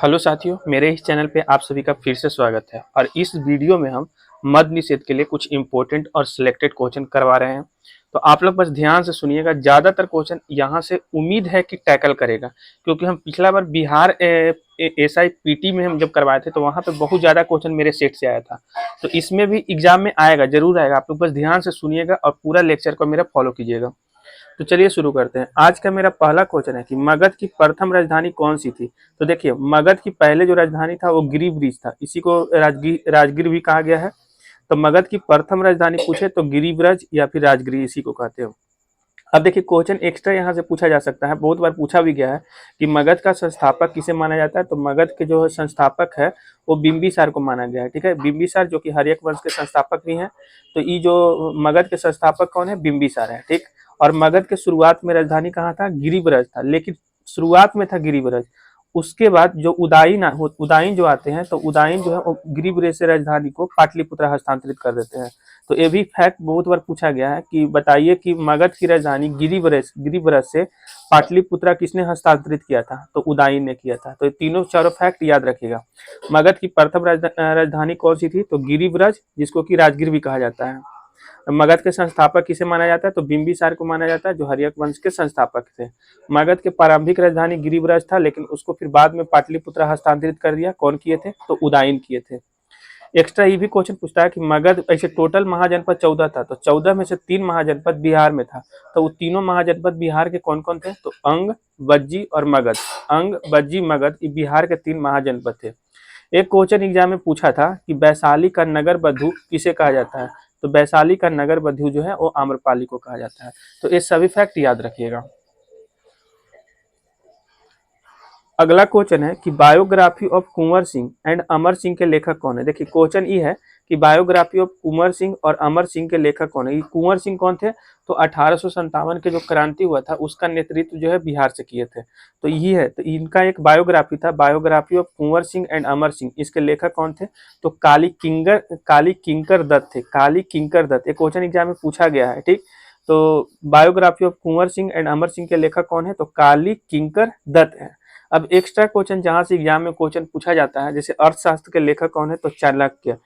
Hello साथियों, मेरे इस चैनल पे आप सभी का फिर से स्वागत है। और इस वीडियो में हम मद्य निषेध के लिए कुछ इंपॉर्टेंट और सिलेक्टेड क्वेश्चन करवा रहे हैं। तो आप लोग बस ध्यान से सुनिएगा। ज़्यादातर क्वेश्चन यहाँ से उम्मीद है कि टैकल करेगा, क्योंकि हम पिछला बार बिहार SIPT में हम जब करवाए थे तो वहाँ पे बहुत ज़्यादा क्वेश्चन मेरे सेट से आया था। तो इसमें भी एग्जाम में आएगा, जरूर आएगा। आप लोग बस ध्यान से सुनिएगा और पूरा लेक्चर को मेरा फॉलो कीजिएगा। तो चलिए शुरू करते हैं। आज का मेरा पहला क्वेश्चन है कि मगध की प्रथम राजधानी कौन सी थी। तो देखिए, मगध की पहले जो राजधानी था वो गिरिब्रिज था, इसी को राजगीर भी कहा गया है। तो मगध की प्रथम राजधानी पूछे तो गिरिब्रज या फिर राजगिरी, इसी को कहते हो। अब देखिए, क्वेश्चन एक्स्ट्रा यहाँ से पूछा जा सकता है, बहुत बार पूछा भी गया है कि मगध का संस्थापक किसे माना जाता है। तो मगध के जो संस्थापक है वो बिंबिसार को माना गया है। ठीक है, बिंबिसार जो कि हर्यक वंश के संस्थापक भी हैं। तो ये जो मगध के संस्थापक कौन है, बिंबिसार है। ठीक। और मगध के शुरुआत में राजधानी कहाँ था, गिरिब्रज था, लेकिन शुरुआत में था गिरिब्रज। उसके बाद जो उदायन जो आते हैं, तो उदायन जो है वो गिरिब्रज से राजधानी को पाटलिपुत्र हस्तांतरित कर देते हैं। तो ये भी फैक्ट बहुत बार पूछा गया है कि बताइए कि मगध की राजधानी गिरिब्रज से पाटलिपुत्रा किसने हस्तांतरित किया था। तो उदायन ने किया था। तो ये तीनों चारों फैक्ट याद रखिएगा। मगध की प्रथम राजधानी कौन सी थी, तो गिरिब्रज, जिसको कि राजगीर भी कहा जाता है। मगध के संस्थापक किसे माना जाता है, तो बिंबिसार को माना जाता है, जो हर्यक वंश के संस्थापक थे। मगध के प्रारंभिक राजधानी गिरिब्रज था, लेकिन उसको फिर बाद में पाटलिपुत्र हस्तांतरित कर दिया। कौन किए थे, तो उदायन किए थे। एक्स्ट्रा ये भी क्वेश्चन पूछता है कि मगध, ऐसे टोटल महाजनपद 14 था, तो 14 में से 3 महाजनपद बिहार में था। तो वो तीनों महाजनपद बिहार के कौन कौन थे, तो अंग, बज्जी और मगध। अंग, बज्जी, मगध, ये बिहार के 3 महाजनपद थे। एक क्वेश्चन एग्जाम में पूछा था कि वैशाली का नगर बधु किसे कहा जाता है। तो वैशाली का नगर बधु जो है वो आम्रपाली को कहा जाता है। तो ये सभी फैक्ट याद रखिएगा। अगला क्वेश्चन है कि biography of Kunwar Singh and Amar Singh के लेखक कौन है। देखिए, क्वेश्चन ये है कि बायोग्राफी ऑफ कुंवर सिंह और अमर सिंह के लेखक कौन है। ये कुंवर सिंह कौन थे, तो 1857 के जो क्रांति हुआ था उसका नेतृत्व जो है बिहार से किए थे। तो ये है, तो इनका एक बायोग्राफी था, biography of Kunwar Singh and Amar Singh. इसके लेखक कौन थे, तो काली किंकर दत्त थे। काली किंकर दत्त, एक क्वेश्चन एग्जाम में पूछा गया है। ठीक। तो biography of Kunwar Singh and Amar Singh के लेखक कौन है, तो काली किंकर दत्त है। अब एक्स्ट्रा क्वेश्चन जहां से एग्जाम में क्वेश्चन पूछा जाता है, जैसे अर्थशास्त्र के लेखक कौन है, तो चाणक्य।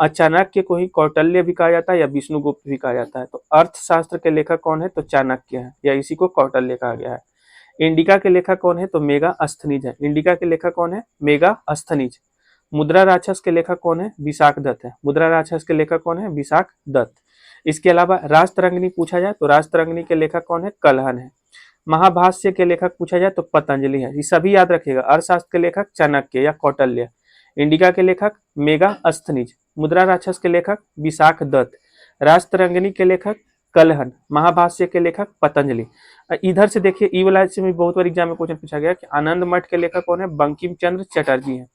चाणक्य को ही कौटिल्य भी कहा जाता है या विष्णुगुप्त भी कहा जाता है। तो अर्थशास्त्र के लेखक कौन है, तो चाणक्य है, या इसी को कौटिल्य कहा गया है। इंडिका के लेखक कौन है, तो मेगा अस्थनीज है। इंडिका के लेखक कौन है, मेगा अस्थनीज। मुद्रा राक्षस के लेखक कौन है, विशाख दत्त है। मुद्रा राक्षस के लेखक कौन है, विशाख दत्त। इसके अलावा राजतरंगिणी पूछा जाए तो राजतरंगिणी के लेखक कौन है, कलहन है। महाभाष्य के लेखक पूछा जाए तो पतंजलि है। ये सभी याद रखिएगा। अर्थशास्त्र के लेखक चाणक्य या कौटिल्य। इंडिका के लेखक मेगा अस्थनीज। मुद्रा राक्षस के लेखक विशाख दत्त। राजतरंगिणी के लेखक कलहन। महाभाष्य के लेखक पतंजलि। इधर से देखिए, ई वाला से भी बहुत बार एग्जाम में क्वेश्चन पूछा गया कि आनंद मठ के लेखक कौन है, बंकिम चंद्र चटर्जी है।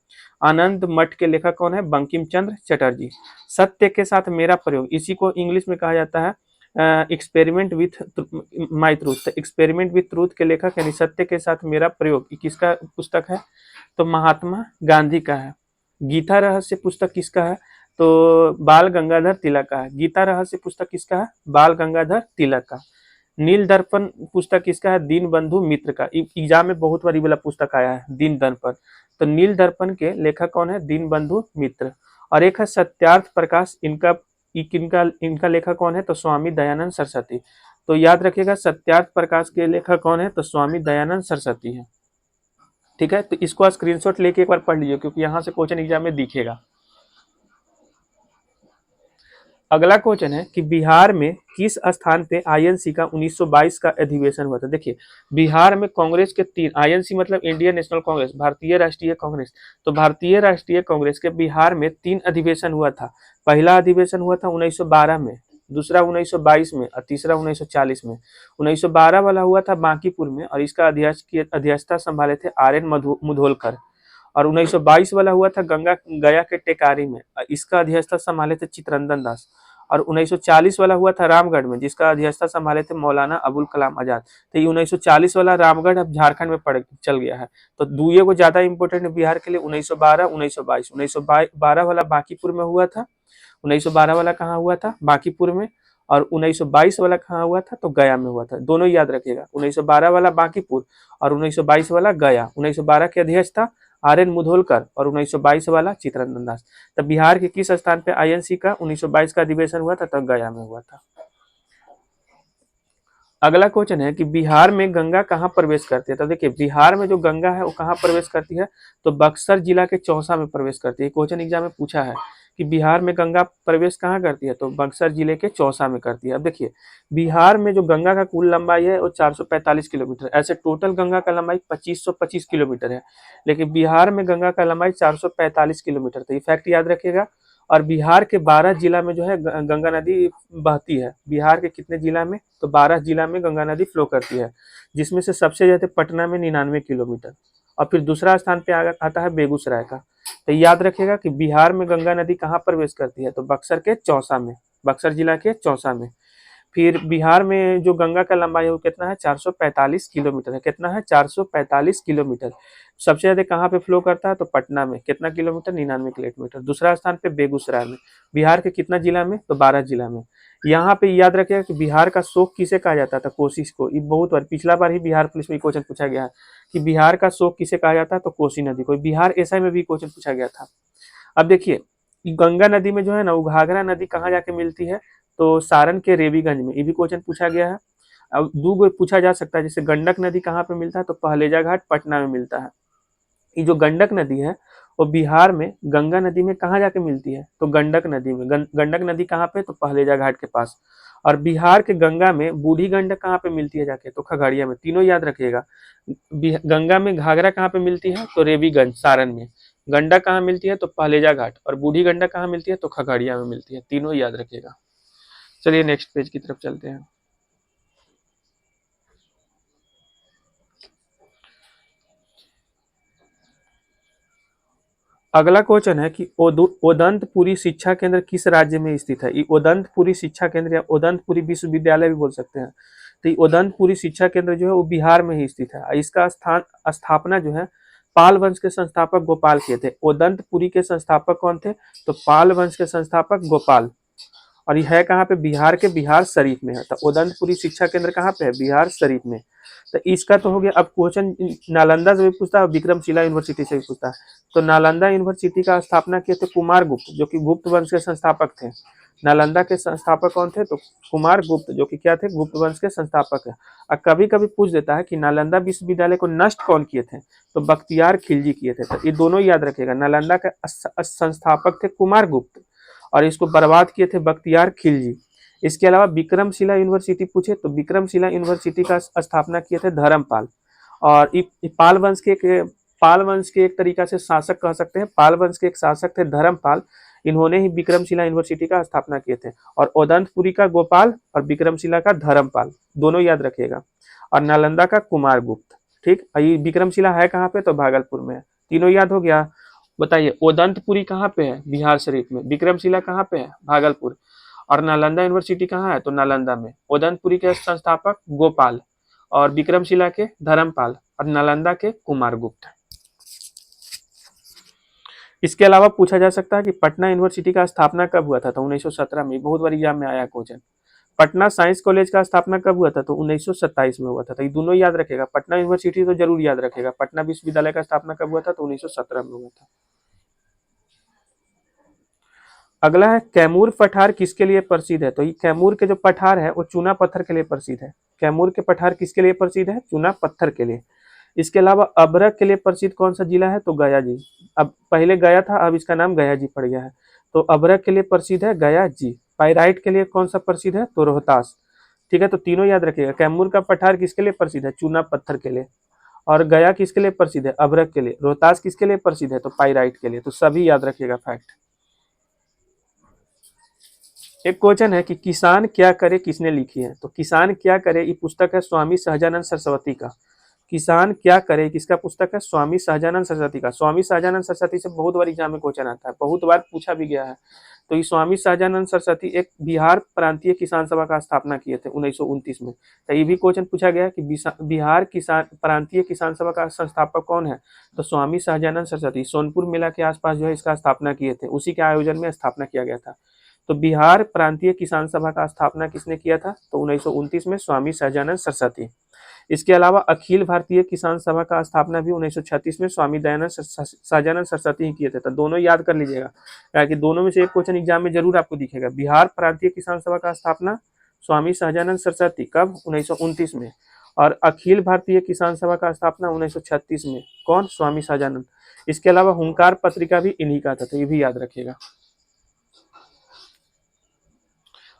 आनंद मठ के लेखक कौन है, बंकिम चंद्र चटर्जी। सत्य के साथ मेरा प्रयोग, इसी को इंग्लिश में कहा जाता है experiment with my truth. Experiment with truth के लेखक यानी सत्य के साथ मेरा प्रयोग, किसका पुस्तक है, तो महात्मा गांधी का है। गीता रहस्य पुस्तक किसका है, तो बाल गंगाधर तिलक का है। गीता रहस्य पुस्तक किसका है, बाल गंगाधर तिलक का। नील दर्पण पुस्तक किसका है, दीन बंधु मित्र का। एग्जाम में बहुत बार ये वाला पुस्तक आया है, दीन दर्पण। तो नील दर्पण के लेखक कौन है, दीन बंधु मित्र। और एक है सत्यार्थ प्रकाश, इनका लेखक कौन है, तो स्वामी दयानंद सरस्वती। तो याद रखिएगा, सत्यार्थ प्रकाश के लेखक कौन है, तो स्वामी दयानंद सरस्वती है। ठीक है, तो इसको स्क्रीनशॉट लेके एक बार पढ़ लीजिए, क्योंकि यहाँ से क्वेश्चन एग्जाम में दिखेगा। अगला क्वेश्चन है कि बिहार में किस स्थान पे INC का 1922 का अधिवेशन हुआ था। देखिए, बिहार में कांग्रेस के 3, INC मतलब इंडियन नेशनल कांग्रेस, भारतीय राष्ट्रीय कांग्रेस। तो भारतीय राष्ट्रीय कांग्रेस के बिहार में 3 अधिवेशन हुआ था। पहला अधिवेशन हुआ था 1912 में, दूसरा 1922 में और तीसरा 1940 में। 1912 वाला हुआ था बांकीपुर में और इसका अध्यक्षता संभाले थे RN मुधोलकर। और 1922 वाला हुआ था गया के टेकारी में, इसका अध्यक्षता संभाले थे चितरंजन दास। और 1940 वाला हुआ था रामगढ़ में, जिसका अध्यक्षता संभाले थे मौलाना अबुल कलाम आजाद। तो ये 1940 वाला रामगढ़ अब झारखंड में चल गया है। तो दुए को ज्यादा इंपोर्टेंट है बिहार के लिए, 1912 1922। 1912 वाला बांकीपुर में हुआ था। 1912 वाला कहाँ हुआ था, बांकीपुर में। और 1922 वाला कहाँ हुआ था, तो गया में हुआ था। दोनों याद रखिएगा, 1912 वाला बांकीपुर और 1922 वाला गया। 1912 के अध्यक्ष था RN मुधोलकर और 1922 वाला चित्तरंजन दास। तब बिहार के किस स्थान पे INC का 1922 का अधिवेशन हुआ था? तब गया में हुआ था। अगला क्वेश्चन है कि बिहार में गंगा कहाँ प्रवेश करती है? तो देखिए बिहार में जो गंगा है वो कहाँ प्रवेश करती है? तो बक्सर जिला के चौसा में प्रवेश करती है। क्वेश्चन एग्जाम में पूछा है कि बिहार में गंगा प्रवेश कहाँ करती है? तो बक्सर जिले के चौसा में करती है। अब देखिए बिहार में जो गंगा का कुल लंबाई है वो 445 किलोमीटर, ऐसे टोटल गंगा का लंबाई 2525 किलोमीटर है, लेकिन बिहार में गंगा का लंबाई 445 किलोमीटर। तो ये फैक्ट याद रखिएगा। और बिहार के 12 जिला में जो है गंगा नदी बहती है। बिहार के कितने जिला में? तो 12 जिला में गंगा नदी फ्लो करती है, जिसमें से सबसे ज्यादा पटना में 99 किलोमीटर, और फिर दूसरा स्थान पे आता है बेगूसराय का। तो याद रखिएगा कि बिहार में गंगा नदी कहाँ प्रवेश करती है? तो बक्सर के चौसा में, बक्सर जिला के चौसा में। फिर बिहार में जो गंगा का लंबाई है वो कितना है? 445 किलोमीटर है। कितना है? 445 किलोमीटर। सबसे ज्यादा कहाँ पे फ्लो करता है? तो पटना में। कितना किलोमीटर? 99 किलोमीटर। दूसरा स्थान पे बेगूसराय में। बिहार के कितना जिला में? तो 12 जिला में। यहाँ पे याद रखिएगा कि बिहार का शोक किसे कहा जाता था? कोसी को। ये बहुत बार, पिछला बार ही बिहार पुलिस में क्वेश्चन पूछा गया है कि बिहार का शोक किसे कहा जाता है? तो कोसी नदी को। बिहार एसआई में भी क्वेश्चन पूछा गया था। अब देखिए गंगा नदी में जो है ना वो घाघरा नदी कहाँ जाके मिलती है? तो सारण के रेवीगंज में। ये भी क्वेश्चन पूछा गया है। अब दो गो पूछा जा सकता है, जैसे गंडक नदी कहाँ पे मिलता है? तो पहलेजा घाट पटना में मिलता है। ये जो गंडक नदी है वो बिहार में गंगा नदी में कहाँ जाके मिलती है? तो गंडक नदी में। गंडक नदी कहाँ पे? तो पहलेजा घाट के पास। और बिहार के गंगा में बूढ़ी गंडक कहाँ पे मिलती है जाके? तो खगड़िया में। तीनों याद रखिएगा। गंगा में घाघरा कहाँ पे मिलती है? तो रेवीगंज सारण में। गंडक कहाँ मिलती है? तो पहलेजा घाट। और बूढ़ी गंडक कहाँ मिलती है? तो खगड़िया में मिलती है। तीनों याद रखिएगा। चलिए नेक्स्ट पेज की तरफ चलते हैं। अगला क्वेश्चन है कि ओदंतपुरी शिक्षा केंद्र किस राज्य में स्थित है? ये ओदंतपुरी शिक्षा केंद्र या ओदंतपुरी विश्वविद्यालय भी बोल सकते हैं। तो ये ओदंतपुरी शिक्षा केंद्र जो है वो बिहार में ही स्थित है। इसका स्थापना जो है पाल वंश के संस्थापक गोपाल किए थे। ओदंतपुरी के संस्थापक कौन थे? तो पाल वंश के संस्थापक गोपाल। और ये है कहाँ पे? बिहार के बिहार शरीफ में है। तो उदंतपुरी शिक्षा केंद्र कहाँ पे है? बिहार शरीफ में। तो इसका तो हो गया। अब क्वेश्चन नालंदा से भी पूछता है, विक्रमशिला यूनिवर्सिटी से भी पूछता है। तो नालंदा यूनिवर्सिटी का स्थापना किए थे कुमार गुप्त, जो कि गुप्त वंश के संस्थापक थे। नालंदा के संस्थापक कौन थे? तो कुमार गुप्त, जो कि क्या थे? गुप्त वंश के संस्थापक है। और कभी कभी पूछ देता है कि नालंदा विश्वविद्यालय को नष्ट कौन किए थे? तो बख्तियार खिलजी किए थे। तो ये दोनों याद रखिएगा। नालंदा के संस्थापक थे कुमार गुप्त और इसको बर्बाद किए थे बख्तियार खिलजी। इसके अलावा विक्रमशिला यूनिवर्सिटी पूछे तो विक्रमशिला यूनिवर्सिटी का स्थापना किए थे धर्मपाल। और पाल वंश के एक तरीका से शासक कह सकते हैं। पाल वंश के एक शासक थे धर्मपाल। इन्होंने ही विक्रमशिला यूनिवर्सिटी का स्थापना किए थे। और ओदंतपुरी का गोपाल और विक्रमशिला का धर्मपाल, दोनों याद रखिएगा। और नालंदा का कुमार गुप्त। ठीक, ये विक्रमशिला है कहाँ पे? तो भागलपुर में है। तीनों याद हो गया। बताइए ओदंतपुरी कहाँ पे है? बिहार शरीफ में। विक्रमशिला कहाँ पे है? भागलपुर। और नालंदा यूनिवर्सिटी कहाँ है? तो नालंदा में। ओदंतपुरी के संस्थापक गोपाल और विक्रमशिला के धर्मपाल और नालंदा के कुमार गुप्त। इसके अलावा पूछा जा सकता है कि पटना यूनिवर्सिटी का स्थापना कब हुआ था? तो 1917 में। बहुत बार एग्जाम में आया क्वेश्चन। पटना साइंस कॉलेज का स्थापना कब हुआ था? तो 1927 में हुआ था। तो ये दोनों याद रखेगा। पटना यूनिवर्सिटी तो जरूर याद रखेगा। पटना विश्वविद्यालय का स्थापना कब हुआ था? तो 1917 में हुआ था। अगला है कैमूर पठार किसके लिए प्रसिद्ध है? तो ये कैमूर के जो पठार है वो चूना पत्थर के लिए प्रसिद्ध है। कैमूर के पठार किसके लिए प्रसिद्ध है? चूना पत्थर के लिए। इसके अलावा अभ्रक के लिए प्रसिद्ध कौन सा जिला है? तो गया जी। अब पहले गया था, अब इसका नाम गया जी पड़ गया है। तो अभ्रक के लिए प्रसिद्ध है गया जी। पाइराइट के लिए कौन सा प्रसिद्ध है? तो रोहतास। ठीक है, तो तीनों याद रखिएगा। कैमूर का पठार किसके लिए प्रसिद्ध है? चूना पत्थर के लिए। और गया किसके लिए प्रसिद्ध है? अभ्रक के लिए। रोहतास किसके लिए प्रसिद्ध है? तो पाइराइट के लिए। तो सभी याद रखिएगा फैक्ट। एक क्वेश्चन है कि किसान क्या करे किसने लिखी है? तो किसान क्या करे ये पुस्तक है स्वामी सहजानंद सरस्वती का। किसान क्या करे किसका पुस्तक है? स्वामी सहजानंद सरस्वती का। स्वामी सहजानंद सरस्वती से बहुत बार एग्जाम में क्वेश्चन आता है, बहुत बार पूछा भी गया है। तो ये स्वामी सहजानंद सरस्वती एक बिहार प्रांतीय किसान सभा का स्थापना किए थे 1929 में। तो ये भी क्वेश्चन पूछा गया कि बिहार किसान प्रांतीय किसान सभा का संस्थापक कौन है? तो स्वामी सहजानंद सरस्वती। सोनपुर मेला के आसपास जो है इसका स्थापना किए थे, उसी के आयोजन में स्थापना किया गया था। तो बिहार प्रांतीय किसान सभा का स्थापना किसने किया था? तो 1929 में स्वामी सहजानंद सरस्वती। इसके अलावा अखिल भारतीय किसान सभा का स्थापना भी 1936 में स्वामी दयानंद सहजानंद सरस्वती ही किए थे। तो दोनों याद कर लीजिएगा, ताकि दोनों में से एक क्वेश्चन एग्जाम में जरूर आपको दिखेगा। बिहार प्रांतीय किसान सभा का स्थापना स्वामी सहजानंद सरस्वती कब? 1929 में। और अखिल भारतीय किसान सभा का स्थापना 1936 में, कौन? स्वामी सहजानंद। इसके अलावा हुंकार पत्रिका भी इन्हीं का था, तो ये भी याद रखिएगा।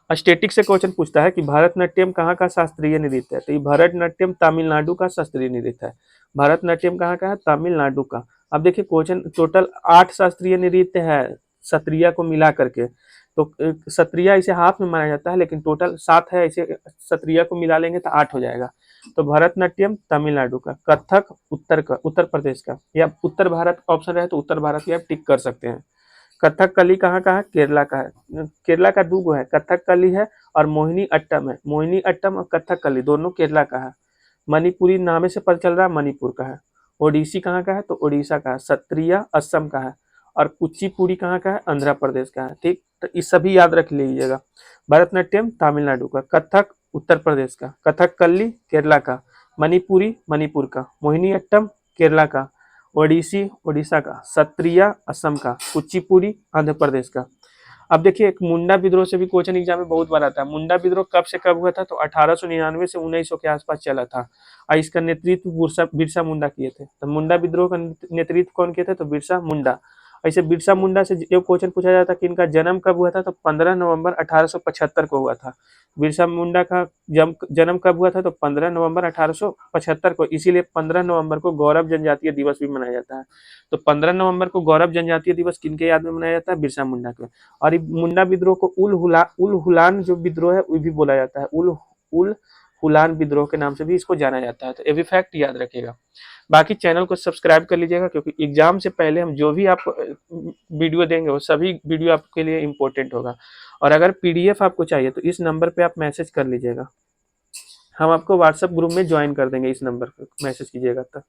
स्टेटिक से क्वेश्चन पूछता है कि भरतनाट्यम कहाँ का शास्त्रीय नृत्य है? तो ये भरतनाट्यम तमिलनाडु का शास्त्रीय नृत्य है। भरतनाट्यम कहाँ का है? तमिलनाडु का। अब देखिए क्वेश्चन टोटल 8 शास्त्रीय नृत्य है सत्रिया को मिला करके, तो सत्रिया इसे हाथ में माना जाता है, लेकिन टोटल 7 है, इसे सत्रिया को मिला लेंगे तो 8 हो जाएगा। तो भरतनाट्यम तमिलनाडु का, कथक उत्तर प्रदेश का, या उत्तर भारत ऑप्शन रहे तो उत्तर भारत भी आप टिक कर सकते हैं। कथकली कहाँ का है? केरला का है। केरला का 2 गो है, कथकली है और मोहिनी अट्टम है। मोहिनी अट्टम और कथकली दोनों केरला का है। मणिपुरी नामे से पता चल रहा है मणिपुर का है। ओडिसी कहाँ का है? तो ओडिशा का है। सत्रिया असम का है। और कुचिपुड़ी कहाँ का है? आंध्र प्रदेश का है। ठीक, तो ये सभी याद रख लीजिएगा। भरतनाट्यम तमिलनाडु का, कथक उत्तर प्रदेश का, कथकली केरला का, मणिपुरी मणिपुर का, मोहिनी अट्टम केरला का, ओडिसी ओडिशा का, सत्रिया असम का, कुचिपुड़ी आंध्र प्रदेश का। अब देखिए एक मुंडा विद्रोह से भी क्वेश्चन एग्जाम में बहुत बार आता है। मुंडा विद्रोह कब से कब हुआ था? तो 1899 से 1900 के आसपास चला था और इसका नेतृत्व बिरसा मुंडा किए थे। तो मुंडा विद्रोह का नेतृत्व कौन किए थे? तो बिरसा मुंडा। ऐसे बिरसा मुंडा से जो क्वेश्चन पूछा जाता है कि इनका जन्म कब हुआ था? तो 15 नवंबर 1875 को हुआ था। बिरसा मुंडा का जन्म कब हुआ था? तो 15 नवंबर 1875 को। इसीलिए 15 नवंबर को गौरव जनजातीय दिवस भी मनाया जाता है। तो 15 नवंबर को गौरव जनजातीय दिवस किनके याद में मनाया जाता है? बिरसा मुंडा के। और मुंडा विद्रोह को उल हुलान जो विद्रोह है वो भी बोला जाता है। उल हुलान विद्रोह के नाम से भी इसको जाना जाता है। तो ये भी फैक्ट याद रखिएगा। बाकी चैनल को सब्सक्राइब कर लीजिएगा, क्योंकि एग्जाम से पहले हम जो भी आप वीडियो देंगे वो सभी वीडियो आपके लिए इम्पोर्टेंट होगा। और अगर पीडीएफ आपको चाहिए तो इस नंबर पे आप मैसेज कर लीजिएगा, हम आपको व्हाट्सएप ग्रुप में ज्वाइन कर देंगे। इस नंबर पे मैसेज कीजिएगा तब।